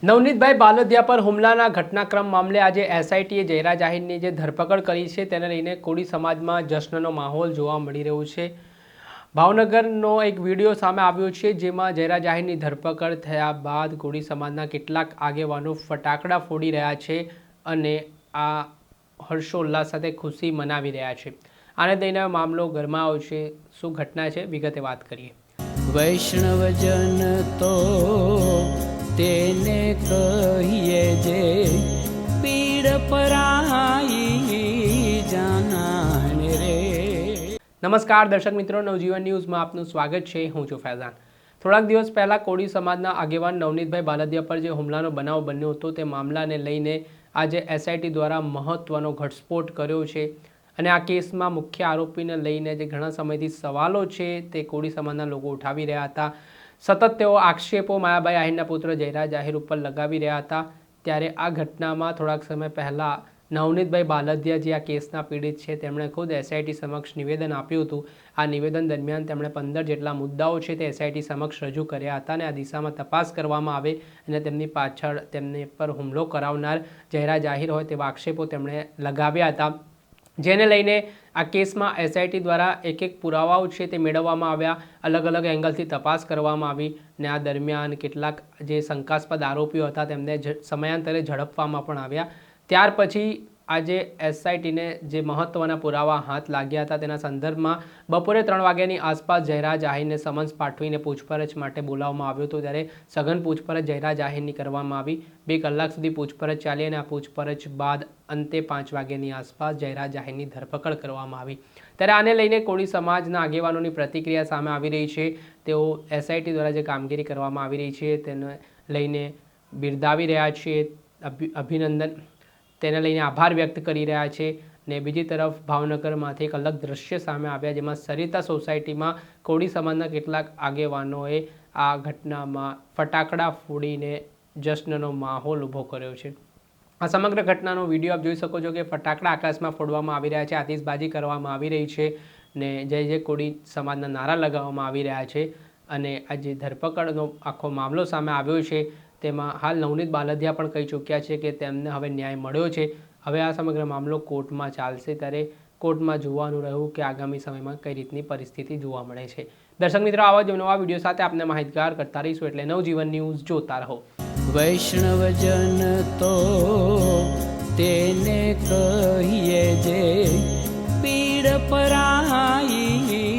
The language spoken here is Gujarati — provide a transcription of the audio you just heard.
નવનીતભાઈ બાલદિયા પર હુમલાના ઘટનાક્રમ મામલે આજે એસઆઈટીએ જયરાજ આહિરની જે ધરપકડ કરી છે તેને લઈને કોળી સમાજમાં જશ્નનો માહોલ જોવા મળી રહ્યો છે। ભાવનગરનો એક વિડીયો સામે આવ્યો છે જેમાં જયરાજ આહિરની ધરપકડ થયા બાદ કોળી સમાજના કેટલાક આગેવાનો ફટાકડા ફોડી રહ્યા છે અને આ હર્ષોલ્લાસ સાથે ખુશી મનાવી રહ્યા છે। આને લઈને મામલો ગરમાયો છે। શું ઘટના છે વિગતે વાત કરીએ। વૈષ્ણવજન તો તેને કહીએ જે પીડ પરાઈ જાનાને રે। નમસ્કાર દર્શક મિત્રો, નવજીવન ન્યૂઝમાં આપનું સ્વાગત છે। હું છું ફૈઝાન। થોડાક દિવસ પહેલા કોળી સમાજના આગેવાન નવનીતભાઈ બાલદિયા પર જે હુમલાનો બનાવ બન્યો હતો તે મામલાને લઈને આજે એસઆઈટી દ્વારા મહત્વનો ઘટસ્ફોટ કર્યો છે અને આ કેસમાં મુખ્ય આરોપીને લઈને જે ઘણા સમયથી સવાલો છે તે કોળી સમાજના લોકો ઉઠાવી રહ્યા હતા। સતત તેઓ આક્ષેપો માયાભાઈ આહિરના પુત્ર જયરાજ આહિર ઉપર લગાવી રહ્યા હતા। ત્યારે આ ઘટનામાં થોડાક સમય પહેલાં નવનીતભાઈ બાલદિયા જે આ કેસના પીડિત છે તેમણે ખુદ એસઆઈટી સમક્ષ નિવેદન આપ્યું હતું। આ નિવેદન દરમિયાન તેમણે 15 જેટલા મુદ્દાઓ છે તે એસઆઈટી સમક્ષ રજૂ કર્યા હતા અને આ દિશામાં તપાસ કરવામાં આવે અને તેમની પાછળ તેમને પર હુમલો કરાવનાર જયરાજ આહિર હોય તેવા આક્ષેપો તેમણે લગાવ્યા હતા, જેને લઈને આ કેસમાં એસઆઈટી દ્વારા એક પુરાવાઓ છે તે મેળવવામાં આવ્યા, અલગ અલગ એંગલથી તપાસ કરવામાં આવી અને આ દરમિયાન કેટલાક જે શંકાસ્પદ આરોપીઓ હતા તેમને સમયાંતરે ઝડપવામાં પણ આવ્યા। ત્યાર પછી આજે એસઆઈટીને જે મહત્ત્વના પુરાવા હાથ લાગ્યા હતા તેના સંદર્ભમાં બપોરે 3 વાગ્યાની આસપાસ જયરાજ આહિરને સમન્સ પાઠવીને પૂછપરછ માટે બોલાવવામાં આવ્યો હતો। ત્યારે સઘન પૂછપરછ જયરાજ આહિરની કરવામાં આવી। 2 કલાક સુધી પૂછપરછ ચાલી અને આ પૂછપરછ બાદ અંતે 5 વાગ્યાની આસપાસ જયરાજ આહિરની ધરપકડ કરવામાં આવી। ત્યારે આને લઈને કોળી સમાજના આગેવાનોની પ્રતિક્રિયા સામે આવી રહી છે। તેઓ એસઆઈટી દ્વારા જે કામગીરી કરવામાં આવી રહી છે તેને લઈને બિરદાવી રહ્યા છે, અભિનંદન તેને લઈને આભાર વ્યક્ત કરી રહ્યા છે। ને બીજી તરફ ભાવનગરમાંથી એક અલગ દ્રશ્ય સામે આવ્યા જેમાં સરિતા સોસાયટીમાં કોળી સમાજના કેટલાક આગેવાનોએ આ ઘટનામાં ફટાકડા ફોડીને જશ્નનો માહોલ ઊભો કર્યો છે। આ સમગ્ર ઘટનાનો વિડીયો આપ જોઈ શકો છો કે ફટાકડા આકાશમાં ફોડવામાં આવી રહ્યા છે, આતિશબાજી કરવામાં આવી રહી છે ને જય જય કોળી સમાજના નારા લગાવવામાં આવી રહ્યા છે અને આ જે ધરપકડનો આખો મામલો સામે આવ્યો છે તેમાં હાલ નવનીત બાલદિયા પણ કહી ચૂક્યા છે કે તેમને હવે ન્યાય મળ્યો છે। હવે આ સમગ્ર મામલો કોર્ટમાં ચાલશે, ત્યારે કોર્ટમાં જોવાનું રહ્યું કે આગામી સમયમાં કઈ રીતની પરિસ્થિતિ જોવા મળે છે। દર્શક મિત્રો, આવા જ નવા વિડીયો સાથે આપને માહિતગાર કરતા રહીશું, એટલે નવજીવન ન્યૂઝ જોતા રહો। વૈષ્ણવજન તો તેને કહીએ જે પીડ પરાઈ